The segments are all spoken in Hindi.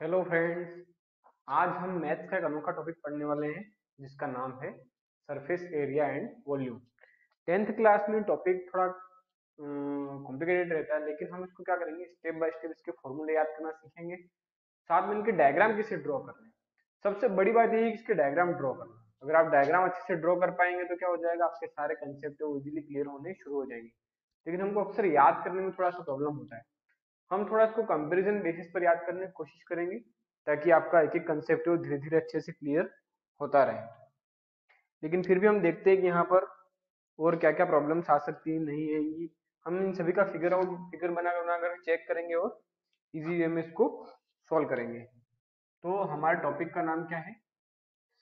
Hello friends. आज हम मैथ्स का एक अनोखा टॉपिक पढ़ने वाले हैं जिसका नाम है surface area and volume. Tenth class में टॉपिक थोड़ा कॉम्प्लिकेटेड रहता है, लेकिन हम इसको क्या करेंगे, स्टेप बाय स्टेप इसके फॉर्मूले याद करना सीखेंगे, साथ में इनके डायग्राम कैसे ड्रॉ करना है। सबसे बड़ी बात यही है कि इसके डायग्राम ड्रॉ करना। अगर आप डायग्राम अच्छे से ड्रॉ कर पाएंगे तो क्या हो जाएगा, आपके सारे कंसेप्ट इजीली क्लियर होने शुरू हो जाएंगे। लेकिन हमको अक्सर याद करने में थोड़ा सा प्रॉब्लम होता है। हम थोड़ा इसको कंपैरिजन बेसिस पर याद करने की कोशिश करेंगे ताकि आपका एक एक कंसेप्ट धीरे धीरे अच्छे से क्लियर होता रहे। लेकिन फिर भी हम देखते हैं कि यहाँ पर और क्या क्या प्रॉब्लम्स आ सकती है, नहीं आएंगी। हम इन सभी का फिगर बना कर चेक करेंगे और इजी वे में इसको सॉल्व करेंगे। तो हमारे टॉपिक का नाम क्या है,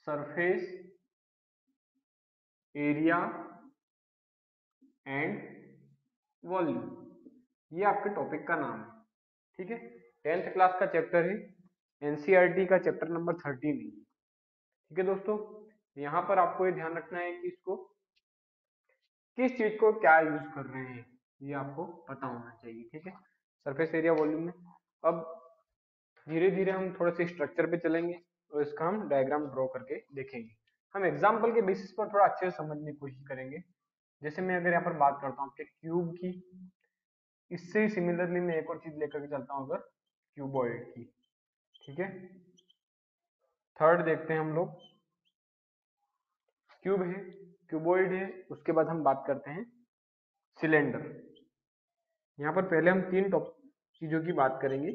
सरफेस एरिया एंड वॉल्यूम। ये आपके टॉपिक का नाम है, ठीक है। टेंथ क्लास का चैप्टर है, एनसीईआरटी का चैप्टर नंबर 13 है, ठीक है दोस्तों। यहाँ पर आपको ये ध्यान रखना है कि इसको किस चीज को क्या यूज कर रहे हैं, ये आपको पता होना चाहिए, ठीक है। सरफेस एरिया वॉल्यूम में अब धीरे धीरे हम थोड़े से स्ट्रक्चर पे चलेंगे और इसका हम डायग्राम ड्रॉ करके देखेंगे। हम एग्जाम्पल के बेसिस पर थोड़ा अच्छे से समझने की कोशिश करेंगे। जैसे मैं अगर यहाँ पर बात करता हूँ आपके क्यूब की, इससे ही सिमिलरली मैं एक और चीज लेकर के चलता हूँ, अगर क्यूबॉइड की, ठीक है। थर्ड देखते हैं हम लोग, क्यूब है, क्यूबॉइड है, उसके बाद हम बात करते हैं सिलेंडर। यहाँ पर पहले हम तीन टॉप चीजों की बात करेंगे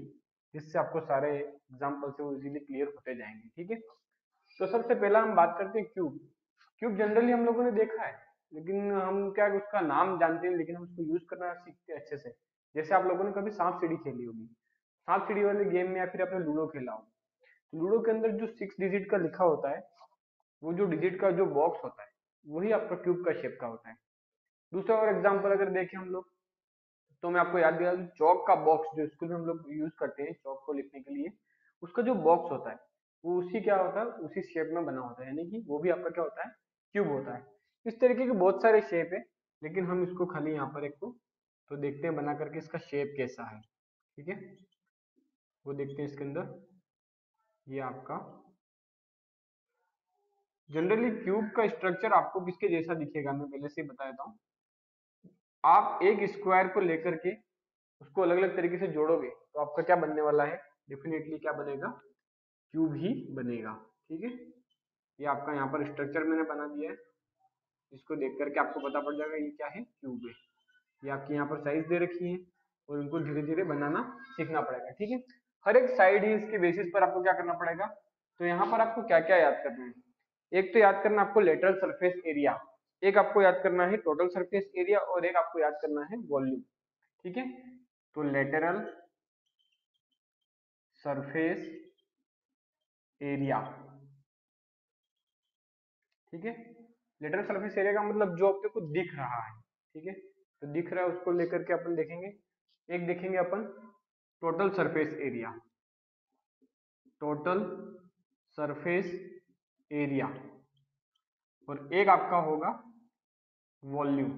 जिससे आपको सारे एग्जाम्पल से वो इजीली क्लियर होते जाएंगे, ठीक है। तो सबसे पहला हम बात करते हैं क्यूब। क्यूब जनरली हम लोगों ने देखा है, लेकिन हम क्या उसका नाम जानते हैं, लेकिन हम उसको यूज करना सीखते हैं अच्छे से। जैसे आप लोगों ने कभी सांप सीढ़ी खेली होगी, सांप सीढ़ी वाले गेम में, या फिर आपने लूडो खेला हो। लूडो के अंदर जो 6 डिजिट का लिखा होता है, वो जो डिजिट का जो बॉक्स होता है, वही आपका क्यूब का शेप का होता है। दूसरा और एग्जांपल अगर देखें हम लोग, तो मैं आपको याद दिला दूं, चौक का बॉक्स जो स्कूल में हम लोग यूज करते हैं चौक को लिखने के लिए, उसका जो बॉक्स होता है वो उसी क्या होता है, उसी शेप में बना होता है, यानी कि वो भी आपका क्या होता है, क्यूब होता है। इस तरीके के बहुत सारे शेप है, लेकिन हम इसको खाली यहाँ पर एक को तो देखते हैं बना करके इसका शेप कैसा है, ठीक है। वो देखते हैं इसके अंदर, ये आपका जनरली क्यूब का स्ट्रक्चर आपको किसके जैसा दिखेगा, मैं पहले से ही बता देता हूँ। आप एक स्क्वायर को लेकर के उसको अलग अलग तरीके से जोड़ोगे तो आपका क्या बनने वाला है, डेफिनेटली क्या बनेगा, क्यूब ही बनेगा, ठीक है। ये आपका यहाँ पर स्ट्रक्चर मैंने बना दिया है, इसको देख करके आपको पता पड़ जाएगा ये क्या है, क्यूब है। ये आपकी यहाँ पर साइज दे रखी है और इनको धीरे धीरे बनाना सीखना पड़ेगा, ठीक है। हर एक साइड ही इसके बेसिस पर आपको क्या करना पड़ेगा। तो यहाँ पर आपको क्या क्या याद करना है, एक तो याद करना आपको लेटरल सरफेस एरिया, एक आपको याद करना है टोटल सरफेस एरिया, और एक आपको याद करना है वॉल्यूम, ठीक है। तो लेटरल सरफेस एरिया, ठीक है। लेटरल सरफेस एरिया का मतलब जो आपको को दिख रहा है, ठीक है। तो दिख रहा है उसको लेकर के अपन देखेंगे। एक देखेंगे अपन total surface area, total surface area, और एक आपका होगा वॉल्यूम।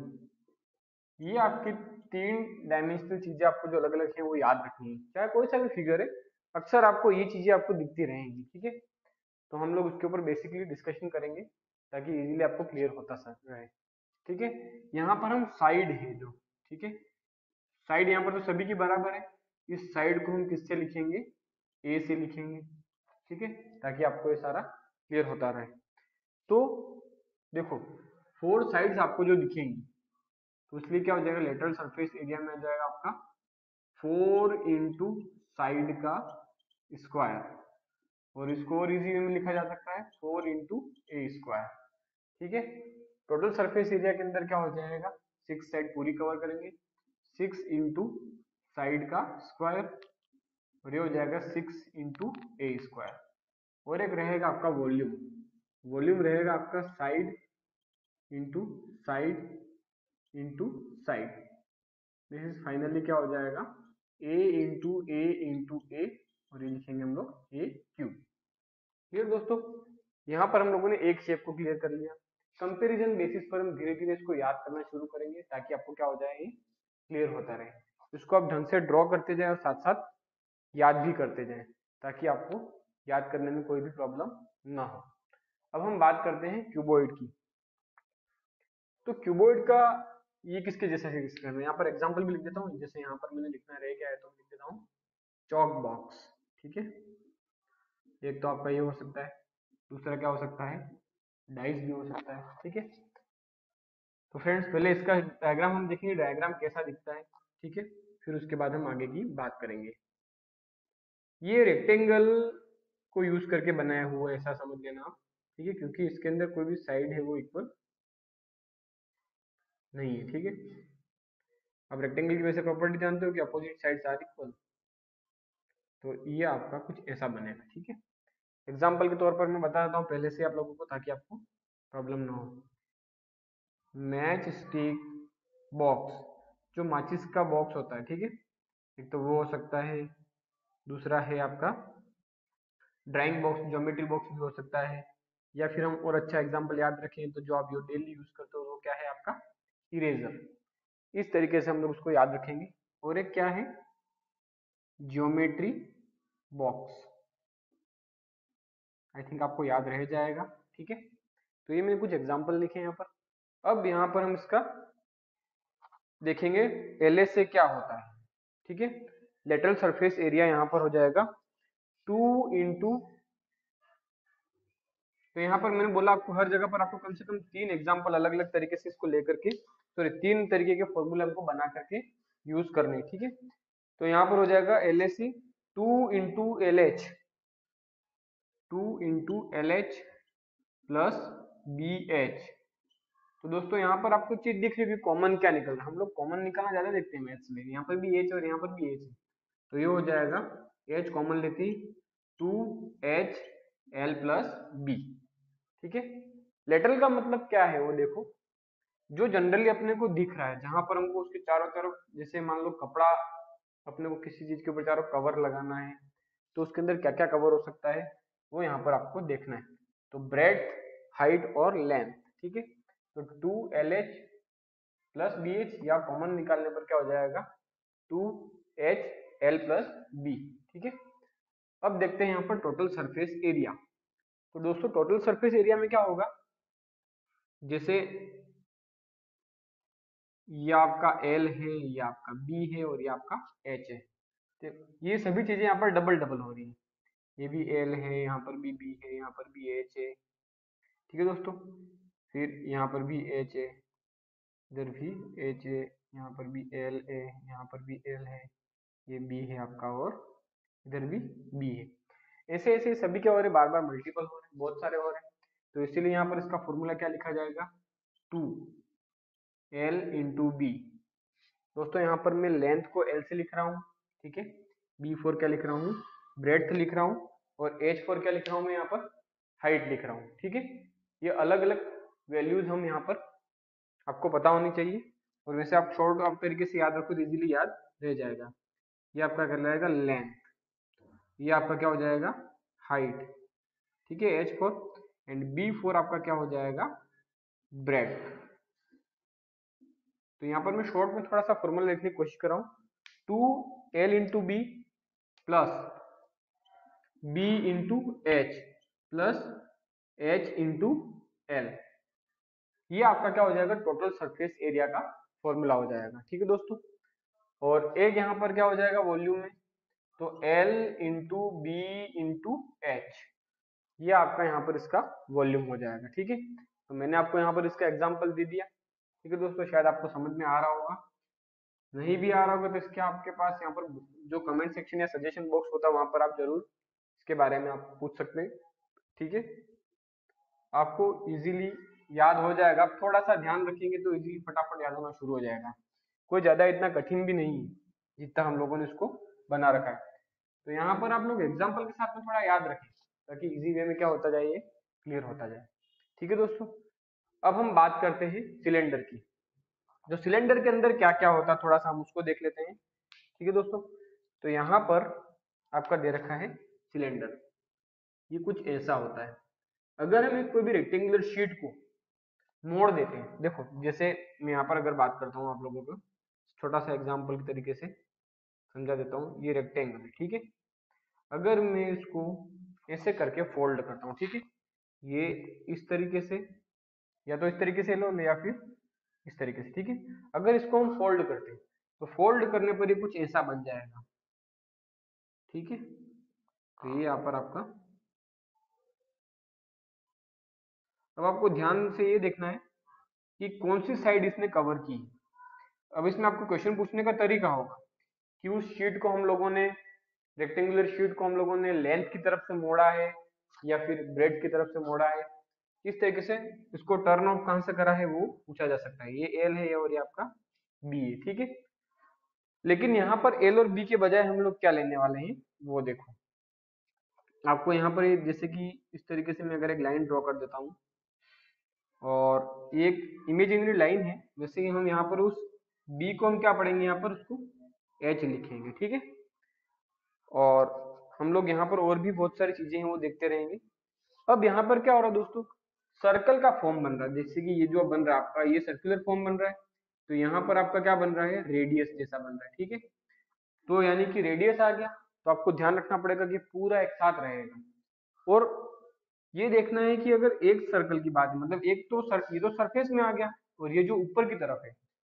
ये आपकी तीन डायमेंशनल चीजें आपको जो अलग अलग है वो याद रखनी है, चाहे कोई सा भी फिगर है, अक्सर आपको ये चीजें आपको दिखती रहेंगी, ठीक है। तो हम लोग उसके ऊपर बेसिकली डिस्कशन करेंगे ताकि इजीली आपको क्लियर होता रहे, ठीक है। यहाँ पर हम साइड है जो, ठीक है, साइड यहाँ पर तो सभी की बराबर है, इस साइड को हम किससे लिखेंगे, ए से लिखेंगे, ठीक है, ताकि आपको ये सारा क्लियर होता रहे। तो देखो, फोर साइड्स आपको जो दिखेंगी, तो इसलिए क्या हो जाएगा, लेटरल सरफेस एरिया में आ जाएगा आपका 4 इंटू साइड का स्क्वायर, और इसको और इजी में लिखा जा सकता है 4 इंटू ए स्क्वायर, ठीक है। टोटल सरफेस एरिया के अंदर क्या हो जाएगा, 6 साइड पूरी कवर करेंगे, 6 इंटू साइड का स्क्वायर, और ये हो जाएगा 6 इंटू ए स्क्वायर। और एक रहेगा आपका वॉल्यूम, वॉल्यूम रहेगा आपका side into side into side. This is finally क्या हो जाएगा, ए, और ये लिखेंगे हम लोग ए क्यूब। क्लियर दोस्तों, यहाँ पर हम लोगों ने एक शेप को क्लियर कर लिया। कंपैरिजन बेसिस पर हम धीरे धीरे इसको याद करना शुरू करेंगे ताकि आपको क्या हो जाए, ये क्लियर होता रहे। इसको आप ढंग से ड्रॉ करते जाए और साथ साथ याद भी करते जाए, ताकि आपको याद करने में कोई भी प्रॉब्लम ना हो। अब हम बात करते हैं क्यूबॉइड की। तो क्यूबॉइड का ये किसके जैसा है, किसका मैं यहाँ पर एग्जांपल भी लिख देता हूँ। जैसे यहाँ पर मैंने लिखना रह गया है तो लिख देता हूँ चॉक बॉक्स। ठीक है, एक तो आपका ये हो सकता है, दूसरा क्या हो सकता है, डाइस भी हो सकता है। ठीक है, तो फ्रेंड्स पहले इसका डायग्राम हम देखेंगे, डायग्राम कैसा दिखता है। ठीक है, फिर उसके बाद हम आगे की बात करेंगे। ये रेक्टेंगल को यूज करके बनाया हुआ है, ऐसा समझ लेना आप। ठीक है, क्योंकि इसके अंदर कोई भी साइड है वो इक्वल नहीं है। ठीक है, अब रेक्टेंगल की वैसे प्रॉपर्टी जानते हो कि अपोजिट साइड्स आर इक्वल, तो ये आपका कुछ ऐसा बनेगा। ठीक है, एग्जाम्पल के तौर पर मैं बता देता हूँ पहले से आप लोगों को, ताकि आपको प्रॉब्लम ना हो। मैच स्टिक बॉक्स, जो माचिस का बॉक्स होता है। ठीक है, एक तो वो हो सकता है, दूसरा है आपका ड्राइंग बॉक्स, ज्योमेट्री बॉक्स भी हो सकता है, या फिर हम और अच्छा एग्जांपल याद रखें तो जो आप जो डेली यूज करते हो वो क्या है आपका, इरेजर। इस तरीके से हम लोग उसको याद रखेंगे। और एक क्या है, ज्योमेट्री बॉक्स। आई थिंक आपको याद रह जाएगा। ठीक है, तो ये मैंने कुछ एग्जांपल लिखे हैं यहाँ पर। अब यहाँ पर हम इसका देखेंगे एलए से क्या होता है। ठीक है, लेटरल सरफेस एरिया यहाँ पर हो जाएगा 2 इंटू, तो यहाँ पर मैंने बोला आपको हर जगह पर आपको कम से कम 3 एग्जाम्पल अलग अलग तरीके से इसको लेकर के, सॉरी 3 तरीके के फॉर्मूला हमको बना करके यूज करने। ठीक है, तो यहाँ पर हो जाएगा L A C 2 into L H plus B H. तो दोस्तों यहाँ पर आपको चीज दिख रही है कि कॉमन क्या निकल रहा है। हम लोग कॉमन निकालना ज्यादा देखते हैं मैथ्स में, यहाँ पर भी एच और यहाँ पर भी एच है, तो ये हो जाएगा एच कॉमन लेती 2HL प्लस बी। ठीक है, लेटरल का मतलब क्या है वो देखो, जो जनरली अपने को दिख रहा है, जहां पर हमको उसके चारों तरफ, जैसे मान लो कपड़ा, अपने को किसी चीज के ऊपर चारों कवर लगाना है, तो उसके अंदर क्या क्या कवर हो सकता है वो यहाँ पर आपको देखना है। तो ब्रेड्थ, हाइट और लेंथ। ठीक है, तो 2LH प्लस BH, या कॉमन निकालने पर क्या हो जाएगा 2HL प्लस बी। ठीक है, अब देखते हैं यहाँ पर टोटल सरफेस एरिया। तो दोस्तों टोटल सरफेस एरिया में क्या होगा, जैसे ये आपका L है, ये आपका B है और ये आपका H है, तो ये सभी चीजें यहाँ पर डबल डबल हो रही है। ये भी L है, यहाँ पर भी B है, यहाँ पर भी H है। ठीक है दोस्तों, फिर यहाँ पर भी H है, इधर भी H है, यहाँ पर भी L है, यहाँ पर भी L है, ये B है आपका, और इधर भी B है। ऐसे ऐसे सभी क्या हो रहे, बार बार मल्टीपल हो रहे, बहुत सारे हो रहे हैं। तो इसीलिए यहाँ पर इसका फॉर्मूला क्या लिखा जाएगा, 2L इंटू बी। दोस्तों यहाँ पर मैं लेंथ को L से लिख रहा हूँ। ठीक है, B फॉर क्या लिख रहा हूँ, ब्रेड्थ लिख रहा हूँ, और H फॉर क्या लिख रहा हूँ मैं यहाँ पर, हाइट लिख रहा हूँ। ठीक है, ये अलग अलग वैल्यूज हम यहाँ पर आपको पता होनी चाहिए, और वैसे आप शॉर्ट आप तरीके से याद रखो तो इजीली याद रह जाएगा। ये आपका कर जाएगा लेंथ, ये आपका क्या हो जाएगा हाइट। ठीक है, H for, and B for आपका क्या हो जाएगा ब्रेड्थ। तो यहाँ पर मैं शॉर्ट में थोड़ा सा फॉर्मूला लिखने की कोशिश कर रहा हूँ, 2L into B plus B into H plus H into L, ये आपका क्या हो जाएगा टोटल सरफेस एरिया का फॉर्मूला हो जाएगा। ठीक है दोस्तों, और एक यहाँ पर क्या हो जाएगा वॉल्यूम में, तो L into B into H, ये आपका यहाँ पर इसका वॉल्यूम हो जाएगा। ठीक है, तो मैंने आपको यहाँ पर इसका एग्जाम्पल दे दिया। ठीक है दोस्तों, शायद आपको समझ में आ रहा होगा, नहीं भी आ रहा होगा तो इसके आपके पास यहाँ पर जो कमेंट सेक्शन या सजेशन बॉक्स होता है वहां पर आप जरूर इसके बारे में आप पूछ सकते हैं। ठीक है, आपको इजीली याद हो जाएगा, आप थोड़ा सा ध्यान रखेंगे तो इजीली फटाफट याद होना शुरू हो जाएगा। कोई ज्यादा इतना कठिन भी नहीं है जितना हम लोगों ने इसको बना रखा है। तो यहाँ पर आप लोग एग्जाम्पल के साथ में थोड़ा याद रखें, ताकि इजी वे में क्या होता जाए, ये क्लियर होता जाए। ठीक है दोस्तों, अब हम बात करते हैं सिलेंडर की। जो सिलेंडर के अंदर क्या क्या होता है थोड़ा सा हम उसको देख लेते हैं। ठीक है दोस्तों, तो यहाँ पर आपका दे रखा है सिलेंडर, ये कुछ ऐसा होता है। अगर हम एक कोई भी रेक्टेंगुलर शीट को मोड़ देते हैं, देखो जैसे मैं यहाँ पर अगर बात करता हूँ आप लोगों को छोटा सा एग्जाम्पल के तरीके से समझा देता हूँ, ये रेक्टेंगल है। ठीक है, अगर मैं इसको ऐसे करके फोल्ड करता हूँ, ठीक है, ये इस तरीके से, या तो इस तरीके से लो या फिर इस तरीके से, ठीक है। अगर इसको हम फोल्ड करते हैं तो फोल्ड करने पर ये कुछ ऐसा बन जाएगा, ठीक है। तो ये यहाँ पर आपका, अब आपको ध्यान से ये देखना है कि कौन सी साइड इसने कवर की। अब इसमें आपको क्वेश्चन पूछने का तरीका होगा कि उस शीट को हम लोगों ने, रेक्टेंगुलर शीट को हम लोगों ने लेंथ की तरफ से मोड़ा है या फिर ब्रेड की तरफ से मोड़ा है, इस तरीके से इसको टर्न ऑफ कहां से करा है वो पूछा जा सकता है। ये एल है और ये आपका बी है, ठीक है। लेकिन यहाँ पर एल और बी के बजाय हम लोग क्या लेने वाले हैं वो देखो। आपको यहाँ पर जैसे कि इस तरीके से मैं अगर एक लाइन ड्रॉ कर देता हूँ और एक इमेजिनरी लाइन है, जैसे कि हम यहाँ पर उस बी को हम क्या पढ़ेंगे, यहाँ पर उसको एच लिखेंगे, ठीक है। और हम लोग यहाँ पर और भी बहुत सारी चीजें हैं वो देखते रहेंगे। अब यहाँ पर क्या हो रहा है दोस्तों, सर्कल का फॉर्म बन रहा है, जैसे कि ये जो बन रहा है आपका, ये सर्कुलर फॉर्म बन रहा है, तो यहाँ पर आपका क्या बन रहा है, रेडियस जैसा बन रहा है, ठीक है। तो यानी कि रेडियस आ गया, तो आपको ध्यान रखना पड़ेगा कि पूरा एक साथ रहेगा। और ये देखना है कि अगर एक सर्कल की बात है, मतलब एक तो ये तो सरफेस में आ गया और ये जो ऊपर की तरफ है,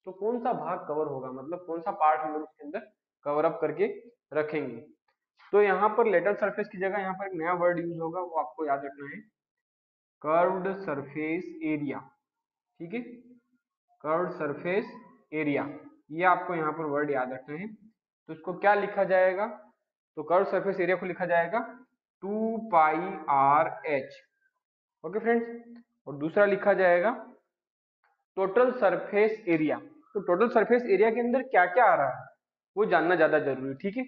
तो कौन सा भाग कवर होगा, मतलब कौन सा पार्ट हम लोग उसके अंदर कवर अप करके रखेंगे। तो यहाँ पर लेटरल सरफेस की जगह यहाँ पर एक नया वर्ड यूज होगा, वो आपको याद रखना है, कर्व्ड सरफेस एरिया, ठीक है। कर्व्ड सरफेस एरिया, ये आपको यहाँ पर वर्ड याद रखना है। तो इसको क्या लिखा जाएगा, तो कर्व सरफेस एरिया को लिखा जाएगा 2πr/h, ओके फ्रेंड्स। और दूसरा लिखा जाएगा टोटल सरफेस एरिया। तो टोटल सरफेस एरिया के अंदर क्या क्या आ रहा है वो जानना ज्यादा जरूरी है, ठीक है।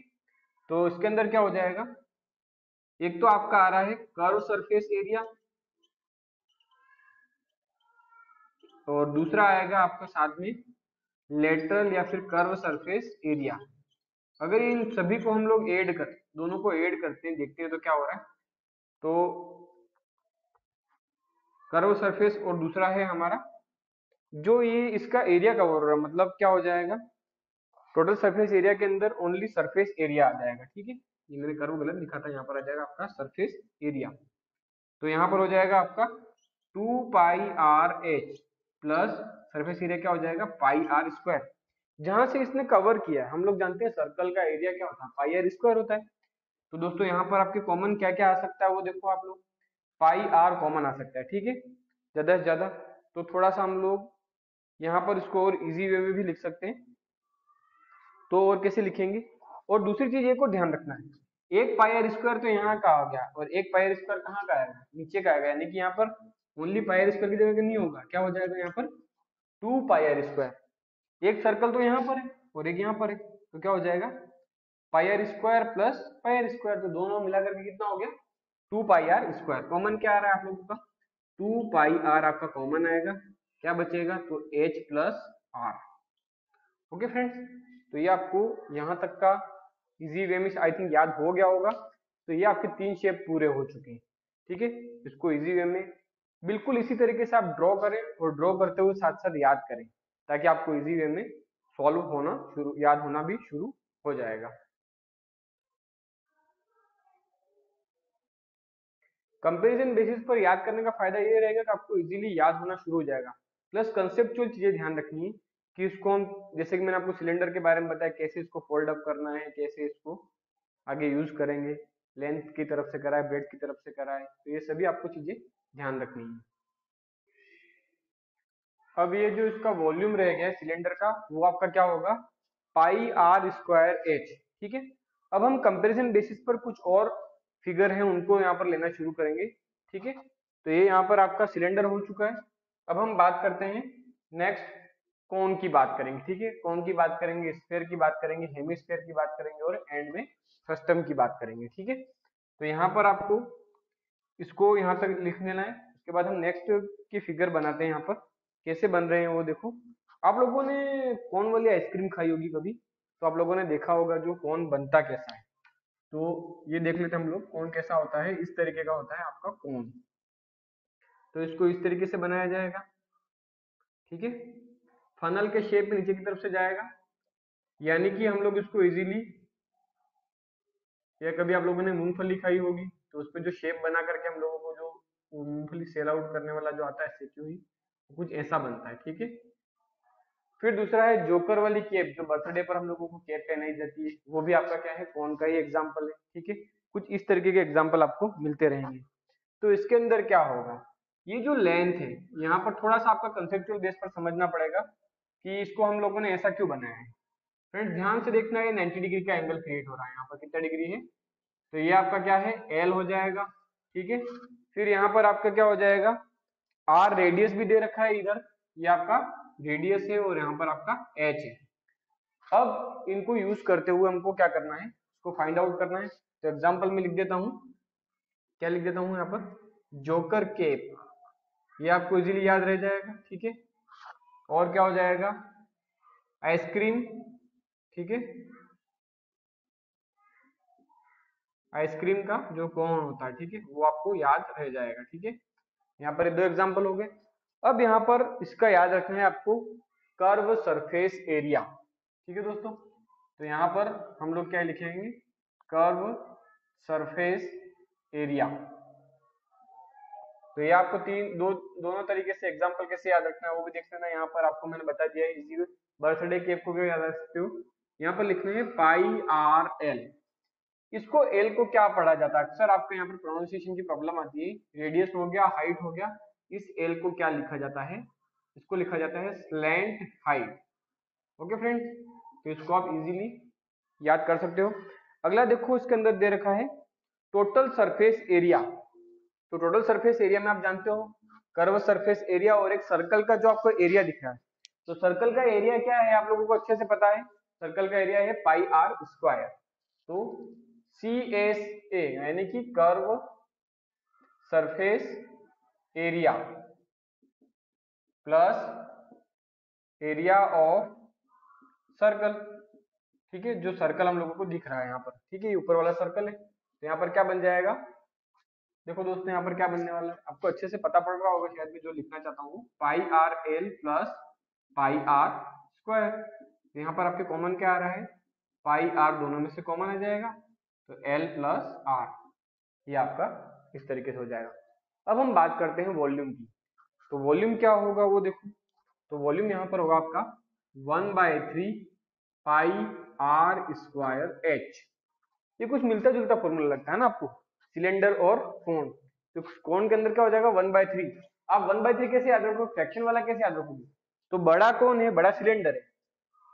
तो इसके अंदर क्या हो जाएगा, एक तो आपका आ रहा है कर्व सरफेस एरिया, और दूसरा आएगा आपका साथ में लेटरल या फिर कर्व सरफेस एरिया। अगर इन सभी को हम लोग ऐड कर, दोनों को ऐड करते हैं, देखते हैं तो क्या हो रहा है, तो कर्व सरफेस और दूसरा है हमारा जो ये इसका एरिया कवर हो रहा है, मतलब क्या हो जाएगा, टोटल सरफेस एरिया के अंदर ओनली सरफेस एरिया आ जाएगा, ठीक है। ये मैंने कर्व गलत लिखा था, यहाँ पर आ जाएगा आपका सरफेस एरिया। तो यहाँ पर हो जाएगा आपका 2πr/h प्लस सरफेस एरिया क्या हो जाएगा, πr²। जहां से इसने कवर किया है, हम लोग जानते हैं सर्कल का एरिया क्या होता है, πr² होता है। तो दोस्तों यहाँ पर आपके कॉमन क्या क्या आ सकता है वो देखो आप लोग, πr कॉमन आ सकता है, ठीक है, ज्यादा से ज्यादा। तो थोड़ा सा हम लोग यहाँ पर इसको और इजी वे में भी लिख सकते हैं। तो और कैसे लिखेंगे, और दूसरी चीज एक को ध्यान रखना है, एक πr² तो यहाँ का आ गया और एक πr² कहाँ का आएगा, नीचे का आएगा, यानी कि यहाँ पर ओनली πr² की जगह नहीं होगा, क्या हो जाएगा यहाँ पर 2πr²। एक सर्कल तो यहाँ पर है और एक यहाँ पर है, तो क्या हो जाएगा πr² प्लस πr², तो दोनों मिलाकर के कितना हो गया 2πr²। कॉमन क्या आ रहा है आप लोगों का, 2πr आपका कॉमन आएगा, क्या बचेगा, तो h plus r। Okay friends, तो ये आपको यहाँ तक का इजी वे में आई थिंक याद हो गया होगा। तो ये आपके 3 शेप पूरे हो चुके हैं, ठीक है। इसको इजी वे में बिल्कुल इसी तरीके से आप ड्रॉ करें और ड्रॉ करते हुए साथ साथ याद करें, ताकि आपको इजी वे में सॉल्व होना शुरू, याद होना भी शुरू हो जाएगा। कंपैरिजन बेसिस पर याद करने का फायदा ये रहेगा कि आपको इजीली याद होना शुरू हो जाएगा। प्लस कंसेप्चुअल चीजें ध्यान रखनी है कि इसको हम, जैसे कि मैंने आपको सिलेंडर के बारे में बताया कैसे इसको फोल्ड अप करना है, कैसे इसको आगे यूज करेंगे, लेंथ की तरफ से कराए, ब्रेड की तरफ से कराए, तो ये सभी आपको चीजें ध्यान रखनी है। अब ये जो इसका वॉल्यूम रह गया सिलेंडर का, वो आपका क्या होगा, πr²h, ठीक है। अब हम कंपैरिजन बेसिस पर कुछ और फिगर है उनको यहाँ पर लेना शुरू करेंगे, ठीक है। तो ये यहाँ पर आपका सिलेंडर हो चुका है। अब हम बात करते हैं नेक्स्ट, कोन की बात करेंगे, ठीक है। कोन की बात करेंगे, स्फीयर की बात करेंगे, हेमिस्फीयर की बात करेंगे और एंड में फ्रस्टम की बात करेंगे, ठीक है। तो यहाँ पर आपको इसको यहाँ तक लिख लेना है। उसके बाद हम नेक्स्ट की फिगर बनाते हैं, यहाँ पर कैसे बन रहे हैं वो देखो। आप लोगों ने कोन वाली आइसक्रीम खाई होगी कभी, तो आप लोगों ने देखा होगा जो कोन बनता कैसा है। तो ये देख लेते हैं हम लोग कोन कैसा होता है, इस तरीके का होता है आपका कोन। तो इसको इस तरीके से बनाया जाएगा, ठीक है। फनल के शेप में नीचे की तरफ से जाएगा, यानी कि हम लोग इसको इजीली या कभी आप लोगों ने मूंगफली खाई होगी तो उसपे जो शेप बना करके हम लोगों को जो वो मूंगफली सेल आउट करने वाला जो आता है स्टेच्यू ही, कुछ ऐसा बनता है, ठीक है। फिर दूसरा है जोकर वाली केप, जो बर्थडे पर हम लोगों को केप पहनाई जाती है, वो भी आपका क्या है, कौन का ही एग्जाम्पल है, ठीक है। कुछ इस तरीके के एग्जाम्पल आपको मिलते रहेंगे। तो इसके अंदर क्या होगा, ये जो लेंथ है, यहाँ पर थोड़ा सा आपका कंसेप्चुअल बेस पर समझना पड़ेगा कि इसको हम लोगों ने ऐसा क्यों बनाया है। फ्रेंड्स ध्यान से देखना, ये 90 डिग्री का एंगल क्रिएट हो रहा है, यहाँ पर कितना डिग्री है, तो ये आपका क्या है, एल हो जाएगा, ठीक है। फिर यहाँ पर आपका क्या हो जाएगा, आर रेडियस भी दे रखा है इधर, ये आपका रेडियस है, और यहाँ पर आपका एच है। अब इनको यूज करते हुए हमको क्या करना है, इसको फाइंड आउट करना है। तो एग्जांपल में लिख देता हूँ, क्या लिख देता हूँ यहाँ पर, जोकर केप, ये आपको इजीली याद रह जाएगा, ठीक है। और क्या हो जाएगा, आइसक्रीम, ठीक है, आइसक्रीम का जो कोन होता है, ठीक है, वो आपको याद रह जाएगा, ठीक है। यहाँ पर दो एग्जांपल हो गए। अब यहाँ पर इसका याद रखना है आपको, कर्व सरफेस एरिया, ठीक है दोस्तों। तो यहाँ पर हम लोग क्या लिखेंगे, कर्व सरफेस एरिया। तो ये आपको दोनों तरीके से एग्जांपल कैसे याद रखना है वो भी देख लेना। यहाँ पर आपको मैंने बता दिया है इजी, बर्थडे केक को क्या याद रख सकते हो, यहाँ पर लिखना है पाई आर एल। इसको एल को क्या पढ़ा जाता है, अक्सर आपको यहाँ पर प्रोनाउंसिएशन की प्रॉब्लम आती है, रेडियस हो गया, हाइट हो गया, इस एल को क्या लिखा जाता है, इसको लिखा जाता है स्लैंट हाइट। ओके फ्रेंड्स, तो इसको आप इजीली याद कर सकते हो। अगला देखो, इसके अंदर दे रखा है टोटल सरफेस एरिया। तो टोटल सरफेस एरिया में आप जानते हो कर्व सरफेस एरिया और एक सर्कल का जो आपको एरिया दिख रहा है, तो सर्कल का एरिया क्या है आप लोगों को अच्छे से पता है, सर्कल का एरिया है पाई आर स्क्वायर। तो सी एस ए यानी कि curve surface area plus area of circle, ठीक है, जो सर्कल हम लोगों को दिख रहा है यहाँ पर, ठीक है, ये ऊपर वाला सर्कल है। तो यहाँ पर क्या बन जाएगा, देखो दोस्तों यहाँ पर क्या बनने वाला है, आपको अच्छे से पता पड़ रहा होगा शायद, मैं जो लिखना चाहता हूँ, pi r l plus pi r square. तो यहाँ पर आपके कॉमन क्या आ रहा है, पाई आर दोनों में से कॉमन आ जाएगा, तो एल प्लस आर, ये आपका इस तरीके से हो जाएगा। अब हम बात करते हैं वॉल्यूम की। तो वॉल्यूम क्या होगा वो देखो, तो वॉल्यूम यहाँ पर होगा आपका 1/3 पाई आर स्क्वायर एच। ये कुछ मिलता जुलता फॉर्मूला लगता है ना आपको, सिलेंडर और कोन। तो कोन के अंदर क्या हो जाएगा 1/3, आप 1/3 कैसे याद रखोगे, फ्रैक्शन वाला कैसे याद रखोगे, तो बड़ा कौन है, बड़ा सिलेंडर है,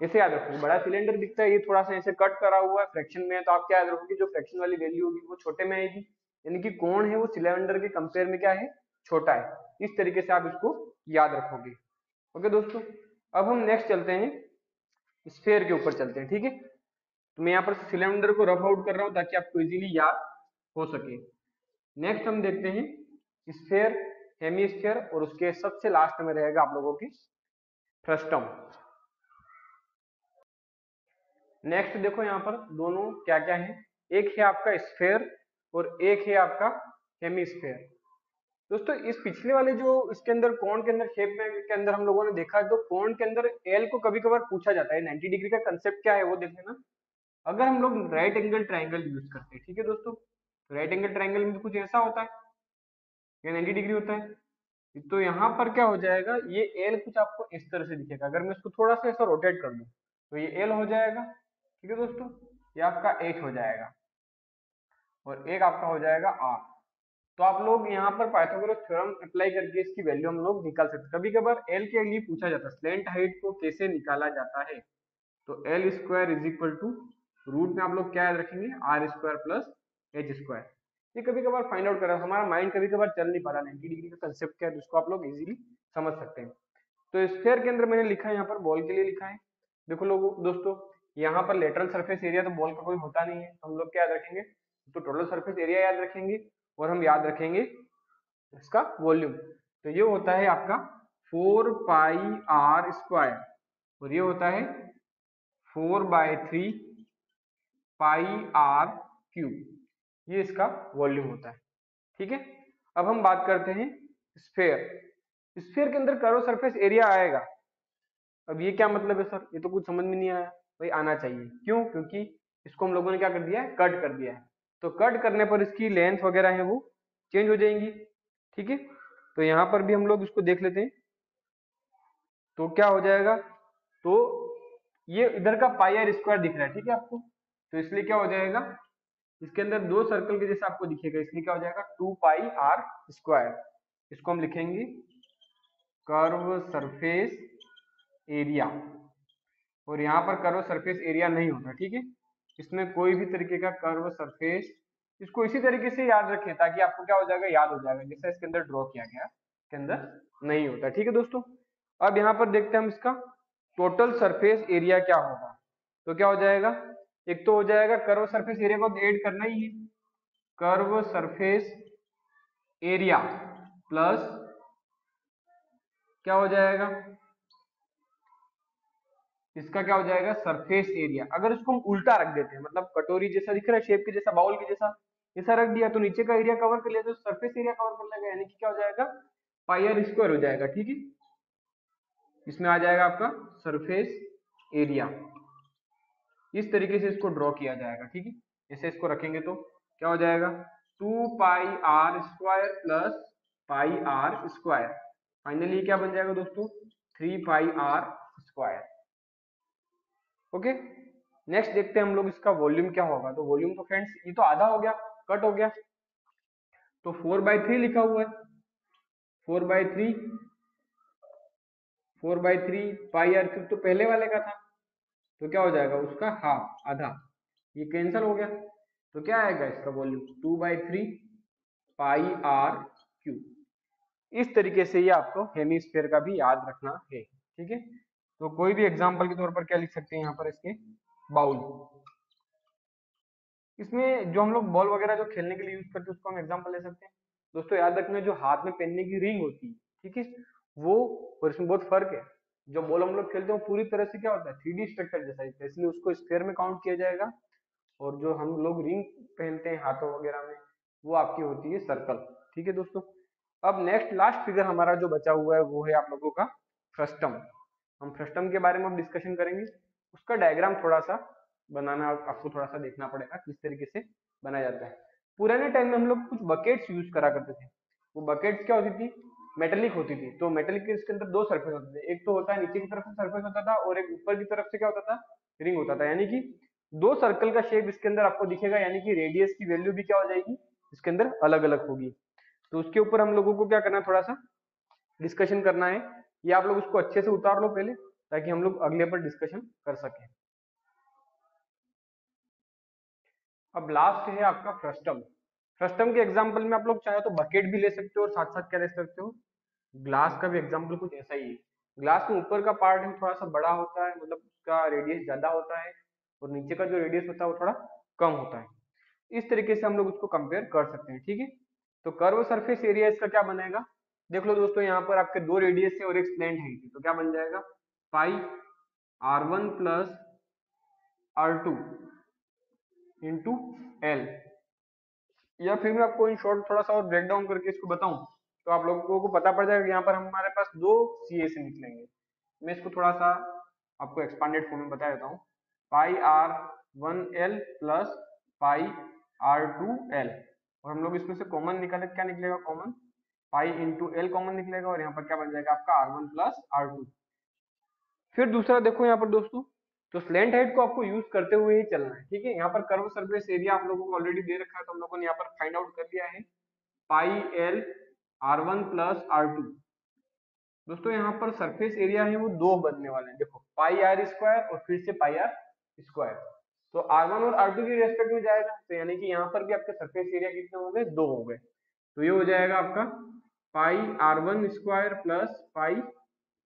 ऐसे याद रखोगे, बड़ा सिलेंडर दिखता है, ये थोड़ा सा ऐसे कट करा हुआ है फ्रैक्शन में है, तो आप क्या याद रखोगे, जो फ्रैक्शन वाली वैल्यू होगी वो छोटे में आएगी, यानी कि कौन है वो सिलेंडर के कंपेयर में क्या है, छोटा है। इस तरीके से आप इसको याद रखोगे। ओके दोस्तों, अब हम नेक्स्ट चलते हैं, स्फेयर के ऊपर चलते हैं, ठीक है। तो मैं यहाँ पर सिलेंडर को रफ आउट कर रहा हूँ ताकि आपको इजीली याद हो सके। नेक्स्ट हम देखते हैं स्फेयर, हेमीस्फेयर, और उसके सबसे लास्ट में रहेगा आप लोगों की फ्रस्टम। नेक्स्ट देखो यहाँ पर दोनों क्या क्या है, एक है आपका स्फेयर और एक है आपका हेमीस्फेयर। दोस्तों इस पिछले वाले जो इसके अंदर कोन के अंदर शेप में के अंदर हम लोगों ने देखा है, तो कोन के अंदर एल को कभी कभार पूछा जाता है, 90 डिग्री का कंसेप्ट क्या है वो देख लेना। अगर हम लोग राइट एंगल ट्राइंगल यूज करते हैं, ठीक है दोस्तों, राइट एंगल ट्राइंगल में कुछ ऐसा होता है, ये 90 डिग्री होता है, तो यहाँ पर क्या हो जाएगा, ये एल कुछ आपको इस तरह से दिखेगा। अगर मैं इसको थोड़ा सा ऐसा रोटेट कर दूं तो ये एल हो जाएगा, ठीक है दोस्तों, ये आपका एच हो जाएगा, और एक आपका हो जाएगा आर। तो आप लोग यहाँ पर पाइथागोरस थ्योरम अप्लाई करके इसकी वैल्यू हम लोग निकाल सकते हैं। कभी कभार एल के लिए पूछा जाता है स्लैंट हाइट को कैसे निकाला जाता है, तो L square is equal to root में आप लोग क्या याद रखेंगे, R square plus H square. ये कभी कभार फाइंड आउट करा, हमारा माइंड कभी कभार चल नहीं पा रहा 90 डिग्री का कंसेप्ट क्या है, जिसको आप लोग इजीली समझ सकते हैं। तो स्फेयर के अंदर मैंने लिखा है, यहाँ पर बॉल के लिए लिखा है। देखो लोगों दोस्तों, यहाँ पर लेटरल सरफेस एरिया तो बॉल का कोई होता नहीं है, तो हम लोग क्या याद रखेंगे, तो टोटल सरफेस एरिया याद रखेंगे, और हम याद रखेंगे इसका वॉल्यूम। तो ये होता है आपका 4 पाई आर स्क्वायर, और ये होता है 4/3 पाई आर क्यूब, ये इसका वॉल्यूम होता है, ठीक है। अब हम बात करते हैं स्फेयर। स्फेयर के अंदर कर्व सरफेस एरिया आएगा। अब ये क्या मतलब है सर, ये तो कुछ समझ में नहीं आया। भाई आना चाहिए, क्यों, क्योंकि इसको हम लोगों ने क्या कर दिया है, कट कर दिया है। तो कट करने पर इसकी लेंथ वगैरह है वो चेंज हो जाएंगी, ठीक है। तो यहाँ पर भी हम लोग इसको देख लेते हैं, तो क्या हो जाएगा, तो ये इधर का पाई आर स्क्वायर दिख रहा है, ठीक है आपको, तो इसलिए क्या हो जाएगा, इसके अंदर दो सर्कल के जैसा आपको दिखेगा, इसलिए क्या हो जाएगा 2 पाई आर स्क्वायर। इसको हम लिखेंगे कर्व सरफेस एरिया, और यहाँ पर कर्व सरफेस एरिया नहीं होता, ठीक है, इसमें कोई भी तरीके का कर्व सरफेस, इसको इसी तरीके से याद रखें ताकि आपको क्या हो जाएगा, याद हो जाएगा, जैसा इसके अंदर ड्रॉ किया गया इसके अंदर नहीं होता, ठीक है दोस्तों। अब यहाँ पर देखते हैं हम इसका टोटल सरफेस एरिया क्या होगा, तो क्या हो जाएगा, एक तो हो जाएगा कर्व सरफेस एरिया को ऐड करना ही है, कर्व सरफेस एरिया प्लस क्या हो जाएगा, इसका क्या हो जाएगा सरफेस एरिया। अगर इसको हम उल्टा रख देते हैं, मतलब कटोरी जैसा दिख रहा है, शेप के जैसा, बाउल के जैसा, ऐसा रख दिया, तो नीचे का एरिया कवर कर लिया, तो सरफेस एरिया कवर कर लेगा, यानी कि क्या हो जाएगा पाई आर स्क्वायर हो जाएगा, ठीक है। इसमें आ जाएगा आपका सरफेस एरिया, इस तरीके से इसको ड्रॉ किया जाएगा, ठीक है। ऐसे इसको रखेंगे तो क्या हो जाएगा 2 pi r square plus pi r square, finally क्या बन जाएगा दोस्तों 3 pi r square. Okay, next देखते हैं हम लोग इसका वॉल्यूम क्या होगा। तो वॉल्यूम तो फ्रेंड्स ये तो आधा हो गया, कट हो गया, तो 4/3 लिखा हुआ है, 4/3 पाई आर क्यूब तो पहले वाले का था, तो क्या हो जाएगा उसका हाफ, आधा, ये कैंसिल हो गया, तो क्या आएगा इसका वॉल्यूम 2/3 पाई आर क्यूब। इस तरीके से ये आपको हेमीस्फीयर का भी याद रखना है, ठीक है। तो कोई भी एग्जांपल के तौर पर क्या लिख सकते हैं यहाँ पर, इसके बाउल, इसमें जो हम लोग बॉल वगैरह जो खेलने के लिए यूज करते हैं उसको हम एग्जांपल ले सकते हैं। दोस्तों याद रखना, जो हाथ में पहनने की रिंग होती है, ठीक है, वो और इसमें बहुत फर्क है। जो बॉल हम लोग खेलते हैं वो पूरी तरह से क्या होता है 3D स्ट्रक्चर जैसा, इसलिए उसको स्फीयर में काउंट किया जाएगा, और जो हम लोग रिंग पहनते हैं हाथों वगैरह में वो आपकी होती है सर्कल, ठीक है दोस्तों। अब नेक्स्ट लास्ट फिगर हमारा जो बचा हुआ है वो है आप लोगों का फ्रस्टम। हम फ्रस्टम के बारे में अब डिस्कशन करेंगे, उसका डायग्राम थोड़ा सा बनाना आपको थोड़ा सा देखना पड़ेगा किस तरीके से बनाया जाता है। पुराने टाइम में हम लोग कुछ बकेट्स यूज करा करते थे, वो बकेट्स क्या होती थी, मेटेलिक होती थी, तो मेटेलिक के इसके अंदर दो सरफेस होते थे, एक तो होता है नीचे की तरफ से सरफेस होता था और एक ऊपर की तरफ से क्या होता था रिंग होता था, यानी कि दो सर्कल का शेप इसके अंदर आपको दिखेगा, यानी कि रेडियस की वैल्यू भी क्या हो जाएगी इसके अंदर अलग अलग होगी। तो उसके ऊपर हम लोगों को क्या करना है, थोड़ा सा डिस्कशन करना है, ये आप लोग उसको अच्छे से उतार लो पहले ताकि हम लोग अगले पर डिस्कशन कर सकें। अब लास्ट है आपका फ्रस्टम। फ्रस्टम के एग्जांपल में आप लोग चाहे तो बकेट भी ले सकते हो और साथ साथ क्या ले सकते हो, ग्लास का भी एग्जांपल कुछ ऐसा ही है। ग्लास में ऊपर का पार्ट है थोड़ा सा बड़ा होता है, मतलब उसका रेडियस ज्यादा होता है, और नीचे का जो रेडियस होता है वो थोड़ा कम होता है। इस तरीके से हम लोग उसको कंपेयर कर सकते हैं, ठीक है। तो कर्व सरफेस एरिया इसका क्या बनेगा, देख लो दोस्तों, यहाँ पर आपके दो रेडियस है और एक स्लैंट है, तो क्या बन जाएगा पाई r1 plus r2 into L. या फिर मैं आपको इन शॉर्ट थोड़ा सा और ब्रेक डाउन करके इसको बताऊं तो आप लोगों को पता पड़ जाएगा, यहाँ पर हमारे पास दो सी से निकलेंगे। मैं इसको थोड़ा सा आपको एक्सपांडेड फॉर्म में बता देता हूँ, पाई r1l प्लस पाई r2l, और हम लोग इसमें से कॉमन निकाले, क्या निकलेगा common, pi into L common निकलेगा, और यहाँ पर क्या बन जाएगा आपका r1 प्लस r2। फिर दूसरा देखो यहाँ पर दोस्तों, तो स्लैंट हाइट को आपको यूज करते हुए ही चलना है, ठीक है। यहाँ पर कर्व सरफेस एरिया आप लोगों को ऑलरेडी दे रखा है, तो हम लोगों ने यहाँ पर फाइंड आउट कर दिया है pi L r1 plus r2। दोस्तों यहाँ पर सरफेस एरिया है वो दो बनने वाले हैं, देखो पाई आर स्क्वायर और फिर से पाई आर स्क्वायर, तो r1 और r2 की रेस्पेक्ट में जाएगा, तो यानी कि यहाँ पर भी आपके सरफेस एरिया कितने हो गए, दो हो गए, तो ये हो जाएगा आपका पाई r1 स्क्वायर प्लस पाई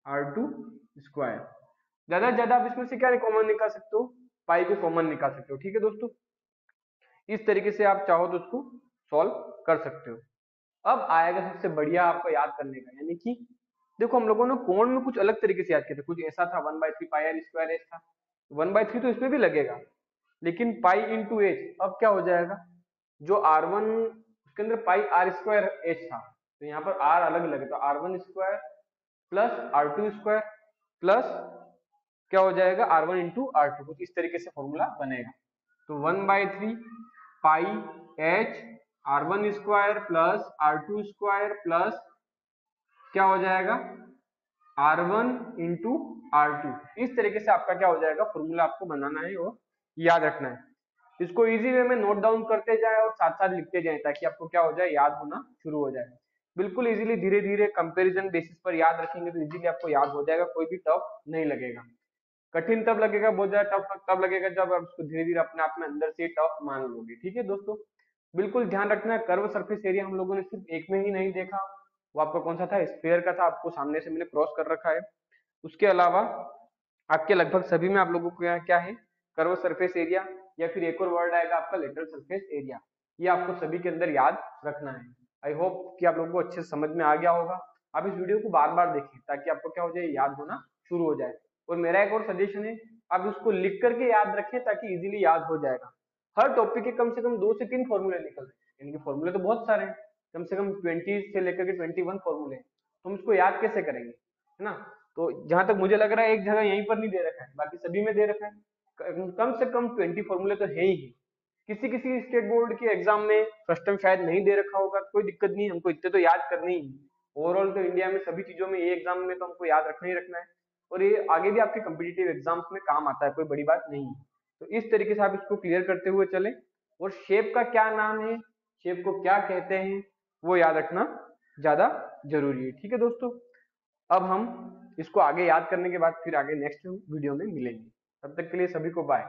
r2 स्क्वायर। ज्यादा से ज्यादा आप इसमें से क्या कॉमन निकाल सकते हो, पाई को कॉमन निकाल सकते हो, ठीक है दोस्तों। इस तरीके से आप चाहो तो उसको सॉल्व कर सकते हो। अब आएगा सबसे बढ़िया आपको याद करने का, यानी कि देखो हम लोगों ने कोण में कुछ अलग तरीके से याद किया था, कुछ ऐसा था 1/3 पाई आर स्क्वायर एच था, 1/3 तो इसमें भी लगेगा, लेकिन पाई इंटू एच अब क्या हो जाएगा, जो r1 उसके अंदर पाई आर स्क्वायर एच था, तो यहाँ पर r अलग लगे, तो r1 square plus r2 square plus क्या हो जाएगा r1 इंटू r2, कुछ इस तरीके से फॉर्मूला बनेगा। तो 1/3 पाई H R1 square plus R2 square plus क्या हो जाएगा R1 इंटू R2। इस तरीके से आपका क्या हो जाएगा, फॉर्मूला आपको बनाना है और याद रखना है। इसको इजी वे में नोट डाउन करते जाए और साथ साथ लिखते जाए ताकि आपको क्या हो जाए, याद होना शुरू हो जाए। बिल्कुल इजीली धीरे धीरे कंपैरिजन बेसिस पर याद रखेंगे तो इजीली आपको याद हो जाएगा, कोई भी टफ नहीं लगेगा। कठिन तब लगेगा, बहुत ज्यादा टफ तब लगेगा जब आप उसको धीरे धीरे अपने आप में अंदर से टफ मान लोगे। ठीक है दोस्तों, बिल्कुल ध्यान रखना है। कर्व सरफेस एरिया हम लोगों ने सिर्फ एक में ही नहीं देखा, वो आपका कौन सा था, स्फीयर का था, आपको सामने से मैंने क्रॉस कर रखा है। उसके अलावा आपके लगभग सभी में आप लोगों को यहाँ क्या है, कर्व सरफेस एरिया, या फिर एक और वर्ड आएगा आपका लेटरल सरफेस एरिया, ये आपको सभी के अंदर याद रखना है। आई होप कि आप लोगों को अच्छे से समझ में आ गया होगा। आप इस वीडियो को बार बार देखें ताकि आपको क्या हो जाए, याद होना शुरू हो जाए। और मेरा एक और सजेशन है, आप उसको लिख करके याद रखें ताकि इजीली याद हो जाएगा। हर टॉपिक के कम से कम 2 से 3 फॉर्मूले निकल रहे हैं, यानी कि फॉर्मूले तो बहुत सारे हैं, कम से कम 20 से लेकर के 21 फॉर्मूले हैं। तो हम इसको याद कैसे करेंगे, है ना। तो जहां तक मुझे लग रहा है एक जगह यहीं पर नहीं दे रखा है, बाकी सभी में दे रखा है। कम से कम 20 फॉर्मूले तो है ही। किसी किसी स्टेट बोर्ड के एग्जाम में फर्स्ट टाइम शायद नहीं दे रखा होगा, कोई दिक्कत नहीं, हमको इतने तो याद करने ही। ओवरऑल तो इंडिया में सभी चीजों में, ये एग्जाम में तो हमको याद रखना ही रखना है, और ये आगे भी आपके कम्पिटिटिव एग्जाम्स में काम आता है, कोई बड़ी बात नहीं है। तो इस तरीके से आप इसको क्लियर करते हुए चले। और शेप का क्या नाम है, शेप को क्या कहते हैं, वो याद रखना ज्यादा जरूरी है। ठीक है दोस्तों, अब हम इसको आगे याद करने के बाद फिर आगे नेक्स्ट वीडियो में मिलेंगे। तब तक के लिए सभी को बाय।